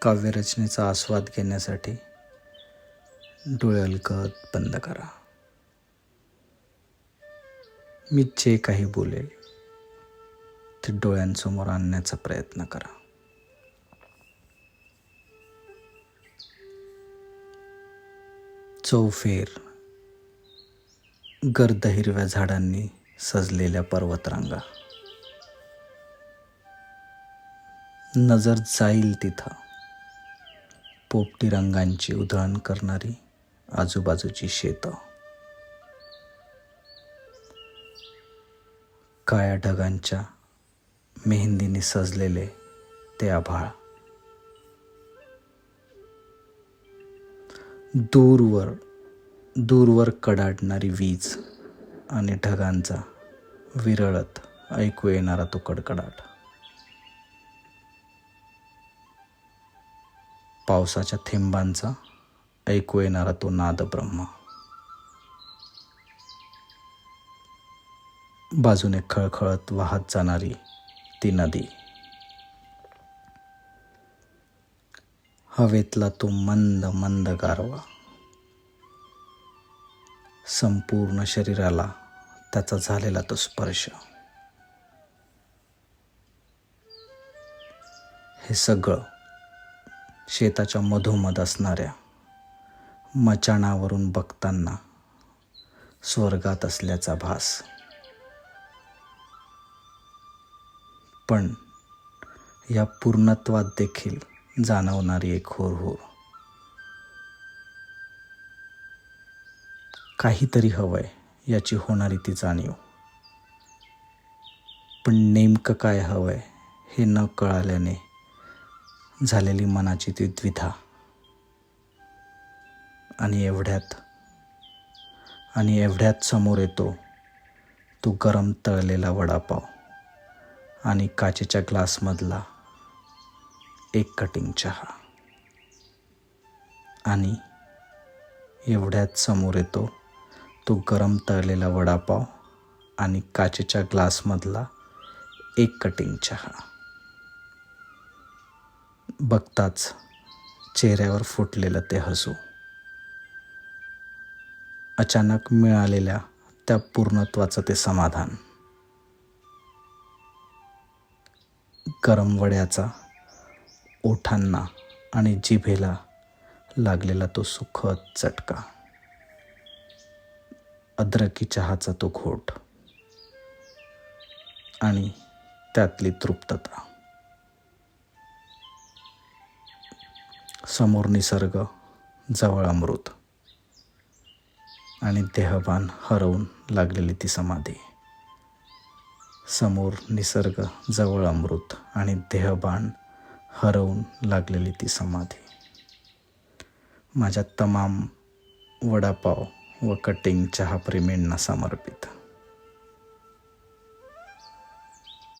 काव्यरचनेचा आस्वाद घेण्यासाठी डोळे अलगद बंद करा. मी जे काही बोलेल ते डोळ्यांसमोर आणण्याचा प्रयत्न करा. चौफेर गर्द हिरव्या झाडांनी सजलेल्या पर्वतरांगा, नजर जाईल तिथं पोपटी रंगांची उधळण करणारी आजूबाजूची शेतं, काळ्या ढगांच्या मेहंदीने सजलेले ते आभाळ, दूरवर कडाडणारी वीज आणि ढगांचा विरळत ऐकू येणारा तो कडकडाट, पावसाच्या थेंबांचा ऐकू येणारा तो नादब्रह्म, बाजूने खळखळत वाहत जाणारी ती नदी, हवेतला तो मंद मंद गारवा, संपूर्ण शरीराला त्याचा झालेला तो स्पर्श, हे सगळं शेताच्या मधोमध असणाऱ्या मचाणावरून बघताना स्वर्गात असल्याचा भास. पण या पूर्णत्वात देखील जाणवणारी एक हुरहुर, काहीतरी हवंय याची होणारी ती जाणीव. पण नेमकं काय हवंय हे न कळाल्याने झालेली मनाची ती द्विधा. आणि एवढ्यात समोर येतो तो गरम तळलेला वडापाव आणि काचेच्या ग्लासमधला एक कटिंग चहा. आणि एवढ्यात समोर येतो तो गरम तळलेला वडापाव आणि काचेच्या ग्लासमधला एक कटिंग चहा. बघताच चेहऱ्यावर फुटलेलं ते हसू, अचानक मिळालेल्या त्या पूर्णत्वाचं ते समाधान, गरम वड्याचा ओठांना आणि जिभेला लागलेला तो सुखद चटका, अद्रकी चहाचा तो घोट आणि त्यातली तृप्तता. समोर निसर्ग, जवळ अमृत आणि देहभान हरवून लागलेली ती समाधी. समोर निसर्ग, जवळ अमृत आणि देहभान हरवून लागलेली ती समाधी. माझ्या तमाम वडापाव व कटिंग चहा प्रेमींना समर्पित.